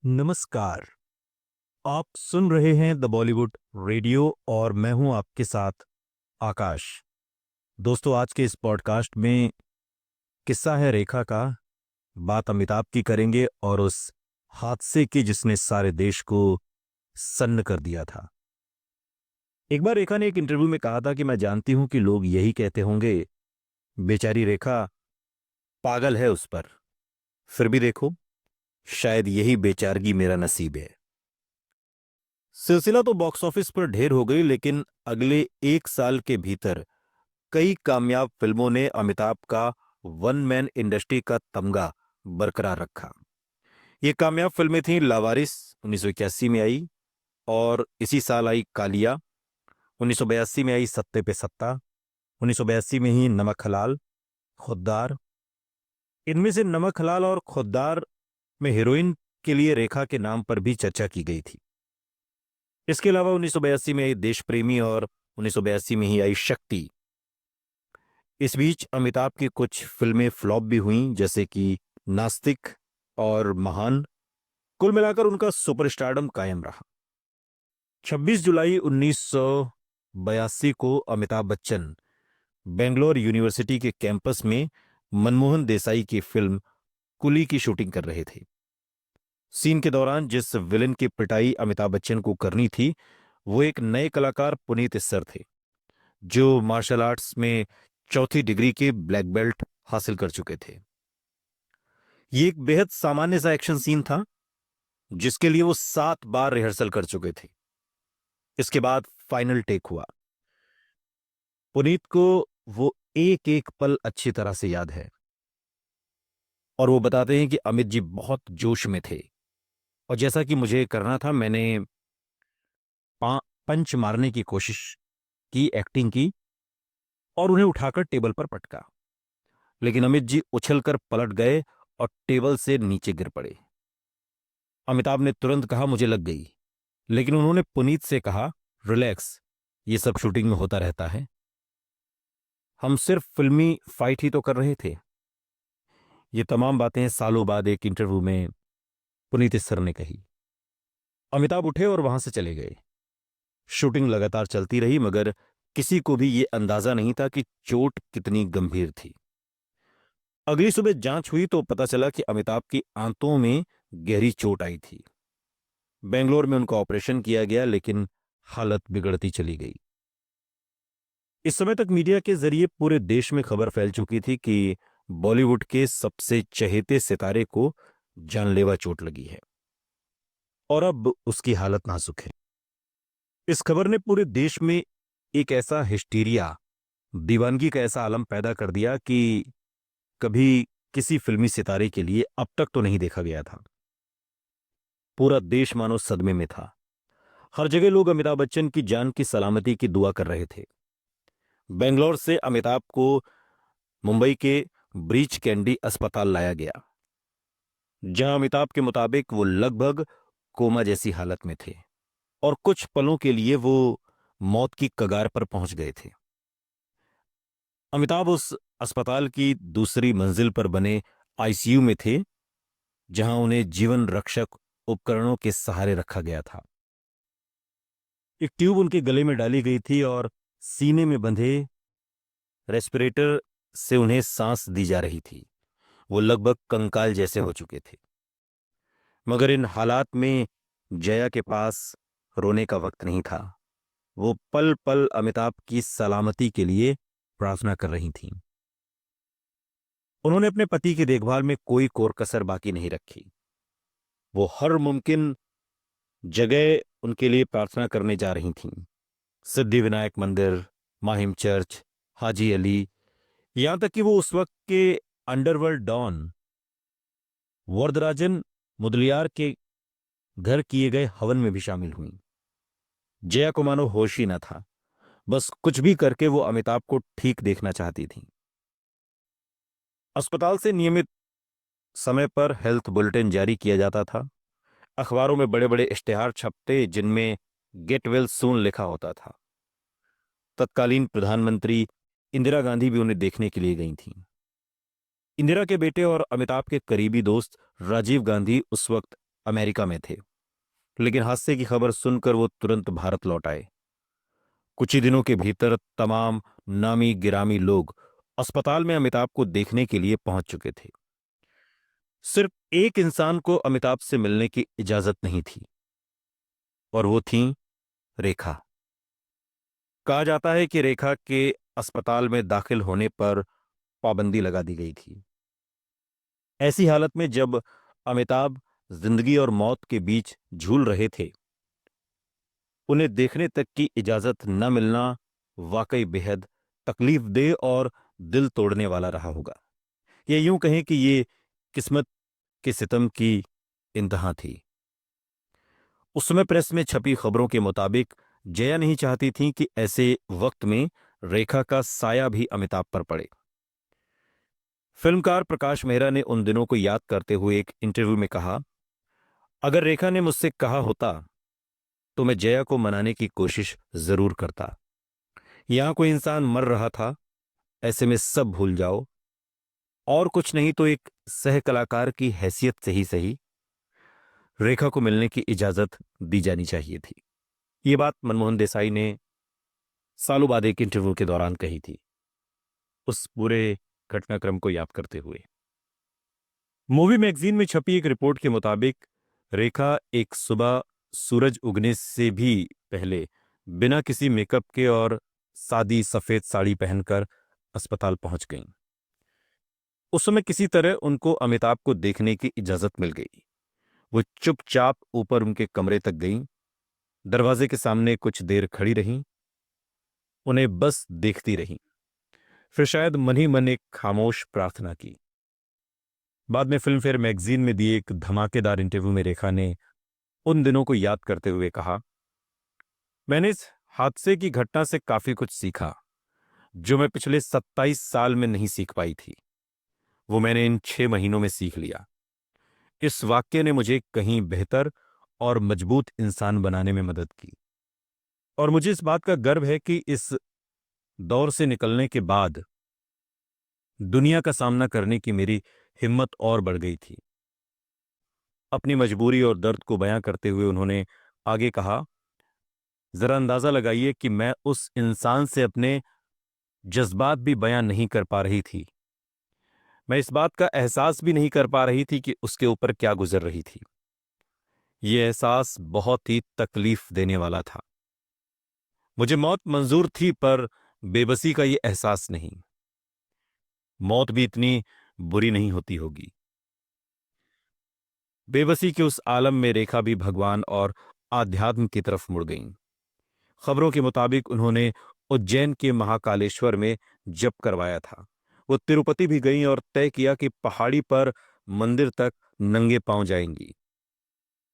नमस्कार। आप सुन रहे हैं द बॉलीवुड रेडियो और मैं हूं आपके साथ आकाश। दोस्तों, आज के इस पॉडकास्ट में किस्सा है रेखा का। बात अमिताभ की करेंगे और उस हादसे की जिसने सारे देश को सन्न कर दिया था। एक बार रेखा ने एक इंटरव्यू में कहा था कि मैं जानती हूं कि लोग यही कहते होंगे, बेचारी रेखा पागल है उस पर, फिर भी देखो, शायद यही बेचारगी मेरा नसीब है। सिलसिला तो बॉक्स ऑफिस पर ढेर हो गई, लेकिन अगले एक साल के भीतर कई कामयाब फिल्मों ने अमिताभ का वन मैन इंडस्ट्री का तमगा बरकरार रखा। ये कामयाब फिल्में थीं लावारिस 1981 में आई, और इसी साल आई कालिया। 1982 में आई सत्ते पे सत्ता। 1982 में ही नमक हलाल, खुद्दार। इनमें से नमक हलाल और खुद्दार में हीरोइन के लिए रेखा के नाम पर भी चर्चा की गई थी। इसके अलावा 1982 में आई देश प्रेमी और 1982 में ही आई शक्ति। इस बीच अमिताभ की कुछ फिल्में फ्लॉप भी हुईं, जैसे कि नास्तिक और महान। कुल मिलाकर उनका सुपरस्टारडम कायम रहा। 26 जुलाई 1982 को अमिताभ बच्चन बेंगलोर यूनिवर्सिटी के कैंपस में मनमोहन देसाई की फिल्म कुली की शूटिंग कर रहे थे। सीन के दौरान जिस विलेन की पिटाई अमिताभ बच्चन को करनी थी, वो एक नए कलाकार पुनीत इस्सर थे, जो मार्शल आर्ट्स में चौथी डिग्री के ब्लैक बेल्ट हासिल कर चुके थे। ये एक बेहद सामान्य सा एक्शन सीन था, जिसके लिए वो 7 बार रिहर्सल कर चुके थे। इसके बाद फाइनल टेक हुआ। पुनीत को वो एक एक पल अच्छी तरह से याद है, और वो बताते हैं कि अमित जी बहुत जोश में थे, और जैसा कि मुझे करना था, मैंने पंच मारने की कोशिश की, एक्टिंग की, और उन्हें उठाकर टेबल पर पटका। लेकिन अमित जी उछलकर पलट गए और टेबल से नीचे गिर पड़े। अमिताभ ने तुरंत कहा, मुझे लग गई, लेकिन उन्होंने पुनीत से कहा, रिलैक्स, ये सब शूटिंग में होता रहता है, हम सिर्फ फिल्मी फाइट ही तो कर रहे थे। ये तमाम बातें सालों बाद एक इंटरव्यू में पुनीत इस्सर ने कही। अमिताभ उठे और वहां से चले गए। शूटिंग लगातार चलती रही, मगर किसी को भी ये अंदाजा नहीं था कि चोट कितनी गंभीर थी। अगली सुबह जांच हुई तो पता चला कि अमिताभ की आंतों में गहरी चोट आई थी। बेंगलोर में उनका ऑपरेशन किया गया, लेकिन हालत बिगड़ती चली गई। इस समय तक मीडिया के जरिए पूरे देश में खबर फैल चुकी थी कि बॉलीवुड के सबसे चहेते सितारे को जानलेवा चोट लगी है, और अब उसकी हालत नाजुक है। इस खबर ने पूरे देश में एक ऐसा हिस्टीरिया, दीवानगी का ऐसा आलम पैदा कर दिया कि कभी किसी फिल्मी सितारे के लिए अब तक तो नहीं देखा गया था। पूरा देश मानो सदमे में था। हर जगह लोग अमिताभ बच्चन की जान की सलामती की दुआ कर रहे थे। बेंगलोर से अमिताभ को मुंबई के ब्रीच कैंडी अस्पताल लाया गया, जहां अमिताभ के मुताबिक वो लगभग कोमा जैसी हालत में थे, और कुछ पलों के लिए वो मौत की कगार पर पहुंच गए थे। अमिताभ उस अस्पताल की दूसरी मंजिल पर बने आईसीयू में थे, जहां उन्हें जीवन रक्षक उपकरणों के सहारे रखा गया था। एक ट्यूब उनके गले में डाली गई थी और सीने में बंधे रेस्पिरेटर से उन्हें सांस दी जा रही थी। वो लगभग कंकाल जैसे हो चुके थे। मगर इन हालात में जया के पास रोने का वक्त नहीं था। वो पल पल अमिताभ की सलामती के लिए प्रार्थना कर रही थीं। उन्होंने अपने पति की देखभाल में कोई कोर कसर बाकी नहीं रखी। वो हर मुमकिन जगह उनके लिए प्रार्थना करने जा रही थीं। सिद्धि विनायक मंदिर, माहिम चर्च, हाजी अली, यहां तक कि वो उस वक्त के अंडरवर्ल्ड डॉन वरदराजन मुदलियार के घर किए गए हवन में भी शामिल हुई। जया को मानो होश ही न था। बस कुछ भी करके वो अमिताभ को ठीक देखना चाहती थी। अस्पताल से नियमित समय पर हेल्थ बुलेटिन जारी किया जाता था। अखबारों में बड़े बड़े इश्तेहार छपते, जिनमें गेट वेल सून लिखा होता था। तत्कालीन प्रधानमंत्री इंदिरा गांधी भी उन्हें देखने के लिए गई थीं। इंदिरा के बेटे और अमिताभ के करीबी दोस्त राजीव गांधी उस वक्त अमेरिका में थे, लेकिन हादसे की खबर सुनकर वो तुरंत भारत लौट आए। कुछ ही दिनों के भीतर तमाम नामी गिरामी लोग अस्पताल में अमिताभ को देखने के लिए पहुंच चुके थे। सिर्फ एक इंसान को अमिताभ से मिलने की इजाजत नहीं थी, और वो थी रेखा। कहा जाता है कि रेखा के अस्पताल में दाखिल होने पर पाबंदी लगा दी गई थी। ऐसी हालत में जब अमिताभ जिंदगी और मौत के बीच झूल रहे थे, उन्हें देखने तक की इजाजत न मिलना वाकई बेहद तकलीफदेह और दिल तोड़ने वाला रहा होगा। ये यूं कहें कि ये किस्मत के सितम की इंतहा थी। उस समय प्रेस में छपी खबरों के मुताबिक जया नहीं चाहती थी कि ऐसे वक्त में रेखा का साया भी अमिताभ पर पड़े। फिल्मकार प्रकाश मेहरा ने उन दिनों को याद करते हुए एक इंटरव्यू में कहा, अगर रेखा ने मुझसे कहा होता तो मैं जया को मनाने की कोशिश जरूर करता। यहां कोई इंसान मर रहा था, ऐसे में सब भूल जाओ, और कुछ नहीं तो एक सह कलाकार की हैसियत से ही सही रेखा को मिलने की इजाजत दी जानी चाहिए थी। ये बात मनमोहन देसाई ने सालों बाद एक इंटरव्यू के दौरान कही थी, उस पूरे घटनाक्रम को याद करते हुए। मूवी मैगजीन में छपी एक रिपोर्ट के मुताबिक रेखा एक सुबह सूरज उगने से भी पहले बिना किसी मेकअप के और सादी सफेद साड़ी पहनकर अस्पताल पहुंच गईं। उस समय किसी तरह उनको अमिताभ को देखने की इजाजत मिल गई। वो चुपचाप ऊपर उनके कमरे तक गईं, दरवाजे के सामने कुछ देर खड़ी रहीं, उन्हें बस देखती रहीं, फिर शायद मन ही मन एक खामोश प्रार्थना की। बाद में फिल्म फेयर मैगजीन में दिए एक धमाकेदार इंटरव्यू में रेखा ने उन दिनों को याद करते हुए कहा, मैंने इस हादसे की घटना से काफी कुछ सीखा जो मैं पिछले 27 साल में नहीं सीख पाई थी। वो मैंने इन 6 महीनों में सीख लिया। इस वाक्य ने मुझे कहीं बेहतर और मजबूत इंसान बनाने में मदद की, और मुझे इस बात का गर्व है कि इस दौर से निकलने के बाद दुनिया का सामना करने की मेरी हिम्मत और बढ़ गई थी। अपनी मजबूरी और दर्द को बयां करते हुए उन्होंने आगे कहा, जरा अंदाजा लगाइए कि मैं उस इंसान से अपने जज्बात भी बयां नहीं कर पा रही थी। मैं इस बात का एहसास भी नहीं कर पा रही थी कि उसके ऊपर क्या गुजर रही थी। यह एहसास बहुत ही तकलीफ देने वाला था। मुझे मौत मंजूर थी, पर बेबसी का यह एहसास नहीं। मौत भी इतनी बुरी नहीं होती होगी। बेबसी के उस आलम में रेखा भी भगवान और आध्यात्म की तरफ मुड़ गईं। खबरों के मुताबिक उन्होंने उज्जैन के महाकालेश्वर में जप करवाया था। वो तिरुपति भी गईं और तय किया कि पहाड़ी पर मंदिर तक नंगे पांव जाएंगी।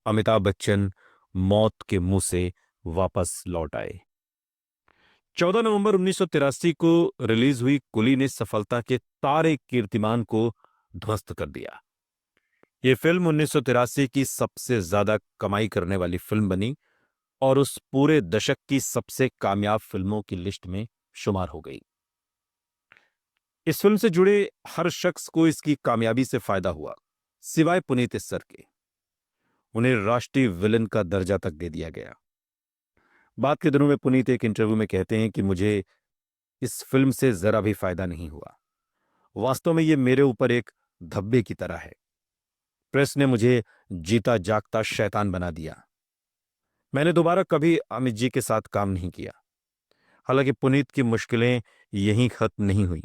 अमिताभ बच्चन मौत के मुंह से वापस लौट आए। 14 नवंबर 1983 को रिलीज हुई कुली ने सफलता के तारे कीर्तिमान को ध्वस्त कर दिया। यह फिल्म 1983 की सबसे ज्यादा कमाई करने वाली फिल्म बनी और उस पूरे दशक की सबसे कामयाब फिल्मों की लिस्ट में शुमार हो गई। इस फिल्म से जुड़े हर शख्स को इसकी कामयाबी से फायदा हुआ, सिवाय पुनीत इस्सर के। उन्हें राष्ट्रीय विलन का दर्जा तक दे दिया गया। बाद के दिनों में पुनीत एक इंटरव्यू में कहते हैं कि मुझे इस फिल्म से जरा भी फायदा नहीं हुआ। वास्तव में यह मेरे ऊपर एक धब्बे की तरह है। प्रेस ने मुझे जीता जागता शैतान बना दिया। मैंने दोबारा कभी अमित जी के साथ काम नहीं किया। हालांकि पुनीत की मुश्किलें यहीं खत्म नहीं हुई।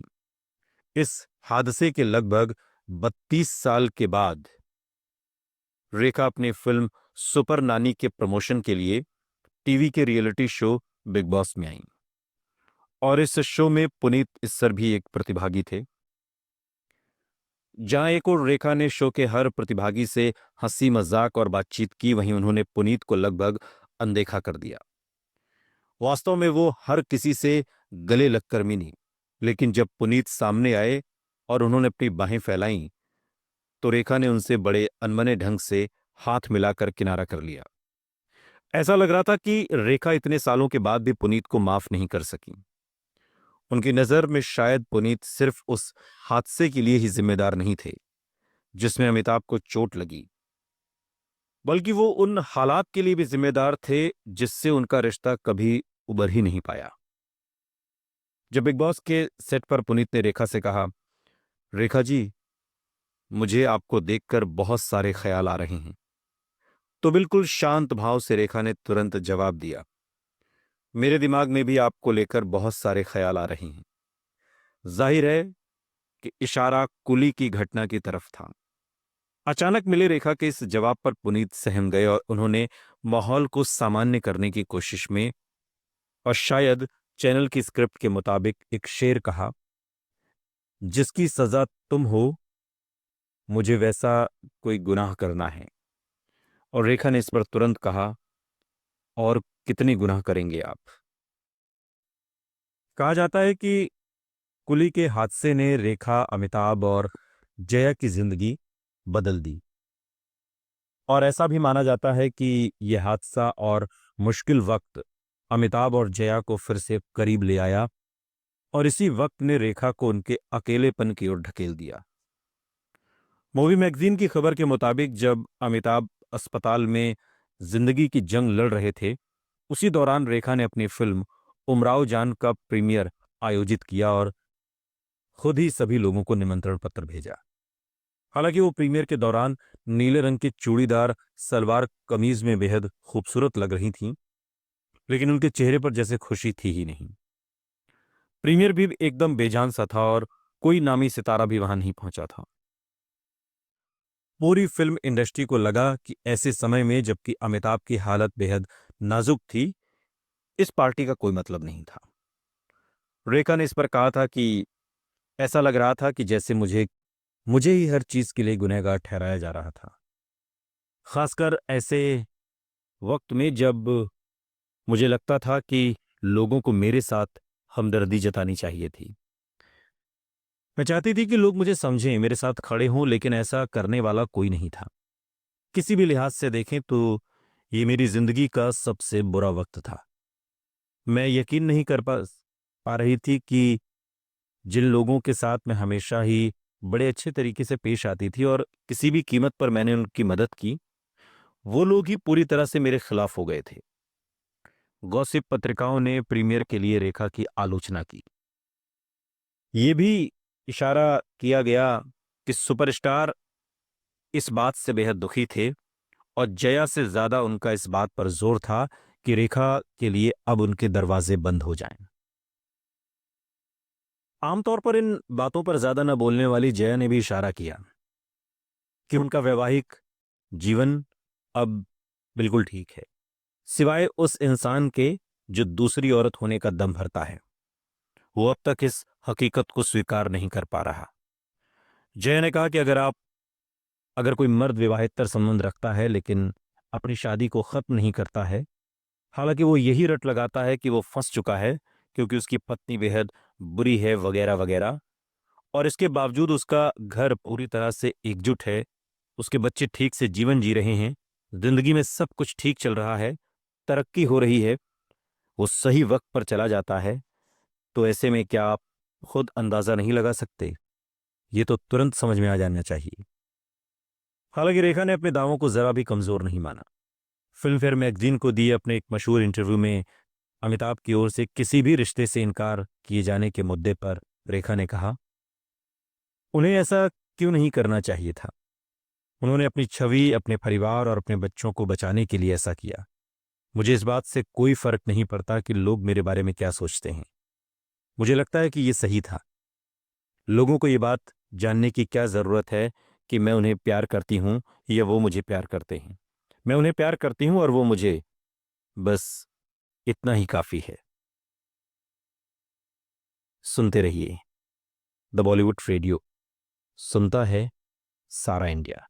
इस हादसे के लगभग 32 साल के बाद रेखा अपनी फिल्म सुपर नानी के प्रमोशन के लिए टीवी के रियलिटी शो बिग बॉस में आईं, और इस शो में पुनीत इस्सर भी एक प्रतिभागी थे। जहां एक और रेखा ने शो के हर प्रतिभागी से हंसी मजाक और बातचीत की, वहीं उन्होंने पुनीत को लगभग अनदेखा कर दिया। वास्तव में वो हर किसी से गले लगकर मिली, लेकिन जब पुनीत सामने आए और उन्होंने अपनी बाहें फैलाईं, तो रेखा ने उनसे बड़े अनमने ढंग से हाथ मिलाकर किनारा कर लिया। ऐसा लग रहा था कि रेखा इतने सालों के बाद भी पुनीत को माफ नहीं कर सकी। उनकी नजर में शायद पुनीत सिर्फ उस हादसे के लिए ही जिम्मेदार नहीं थे जिसमें अमिताभ को चोट लगी, बल्कि वो उन हालात के लिए भी जिम्मेदार थे जिससे उनका रिश्ता कभी उबर ही नहीं पाया। जब बिग बॉस के सेट पर पुनीत ने रेखा से कहा, रेखा जी, मुझे आपको देखकर बहुत सारे ख्याल आ रहे हैं, तो बिल्कुल शांत भाव से रेखा ने तुरंत जवाब दिया, मेरे दिमाग में भी आपको लेकर बहुत सारे ख्याल आ रहे हैं। जाहिर है कि इशारा कुली की घटना की तरफ था। अचानक मिले रेखा के इस जवाब पर पुनीत सहम गए और उन्होंने माहौल को सामान्य करने की कोशिश में और शायद चैनल की स्क्रिप्ट के मुताबिक एक शेर कहा, जिसकी सजा तुम हो, मुझे वैसा कोई गुनाह करना है। और रेखा ने इस पर तुरंत कहा, और कितने गुनाह करेंगे आप। कहा जाता है कि कुली के हादसे ने रेखा, अमिताभ और जया की जिंदगी बदल दी। और ऐसा भी माना जाता है कि यह हादसा और मुश्किल वक्त अमिताभ और जया को फिर से करीब ले आया और इसी वक्त ने रेखा को उनके अकेलेपन की ओर ढकेल दिया। मूवी मैगजीन की खबर के मुताबिक जब अमिताभ अस्पताल में जिंदगी की जंग लड़ रहे थे, उसी दौरान रेखा ने अपनी फिल्म उमराव जान का प्रीमियर आयोजित किया और खुद ही सभी लोगों को निमंत्रण पत्र भेजा। हालांकि वो प्रीमियर के दौरान नीले रंग की चूड़ीदार सलवार कमीज में बेहद खूबसूरत लग रही थीं, लेकिन उनके चेहरे पर जैसे खुशी थी ही नहीं। प्रीमियर भी एकदम बेजान सा था और कोई नामी सितारा भी वहां नहीं पहुंचा था। पूरी फिल्म इंडस्ट्री को लगा कि ऐसे समय में जबकि अमिताभ की हालत बेहद नाजुक थी, इस पार्टी का कोई मतलब नहीं था। रेखा ने इस पर कहा था कि ऐसा लग रहा था कि जैसे मुझे मुझे ही हर चीज के लिए गुनहगार ठहराया जा रहा था, खासकर ऐसे वक्त में जब मुझे लगता था कि लोगों को मेरे साथ हमदर्दी जतानी चाहिए थी। मैं चाहती थी कि लोग मुझे समझें, मेरे साथ खड़े हों, लेकिन ऐसा करने वाला कोई नहीं था। किसी भी लिहाज से देखें तो ये मेरी जिंदगी का सबसे बुरा वक्त था। मैं यकीन नहीं कर पा रही थी कि जिन लोगों के साथ मैं हमेशा ही बड़े अच्छे तरीके से पेश आती थी और किसी भी कीमत पर मैंने उनकी मदद की, वो लोग ही पूरी तरह से मेरे खिलाफ हो गए थे। गॉसिप पत्रिकाओं ने प्रीमियर के लिए रेखा की आलोचना की। ये भी इशारा किया गया कि सुपरस्टार इस बात से बेहद दुखी थे और जया से ज्यादा उनका इस बात पर जोर था कि रेखा के लिए अब उनके दरवाजे बंद हो जाएं। आमतौर पर इन बातों पर ज्यादा न बोलने वाली जया ने भी इशारा किया कि उनका वैवाहिक जीवन अब बिल्कुल ठीक है, सिवाय उस इंसान के जो दूसरी औरत होने का दम भरता है। वो अब तक इस हकीकत को स्वीकार नहीं कर पा रहा। जया ने कहा कि अगर कोई मर्द विवाहेतर संबंध रखता है लेकिन अपनी शादी को खत्म नहीं करता है, हालांकि वो यही रट लगाता है कि वो फंस चुका है क्योंकि उसकी पत्नी बेहद बुरी है वगैरह वगैरह, और इसके बावजूद उसका घर पूरी तरह से एकजुट है, उसके बच्चे ठीक से जीवन जी रहे हैं, जिंदगी में सब कुछ ठीक चल रहा है, तरक्की हो रही है, वो सही वक्त पर चला जाता है, तो ऐसे में क्या आप खुद अंदाजा नहीं लगा सकते? ये तो तुरंत समझ में आ जाना चाहिए। हालांकि रेखा ने अपने दावों को जरा भी कमजोर नहीं माना। फिल्म फेयर मैगजीन को दिए अपने एक मशहूर इंटरव्यू में अमिताभ की ओर से किसी भी रिश्ते से इनकार किए जाने के मुद्दे पर रेखा ने कहा, उन्हें ऐसा क्यों नहीं करना चाहिए था। उन्होंने अपनी छवि, अपने परिवार और अपने बच्चों को बचाने के लिए ऐसा किया। मुझे इस बात से कोई फर्क नहीं पड़ता कि लोग मेरे बारे में क्या सोचते हैं। मुझे लगता है कि ये सही था। लोगों को ये बात जानने की क्या जरूरत है कि मैं उन्हें प्यार करती हूं या वो मुझे प्यार करते हैं। मैं उन्हें प्यार करती हूं और वो मुझे, बस इतना ही काफी है। सुनते रहिए द बॉलीवुड रेडियो, सुनता है सारा इंडिया।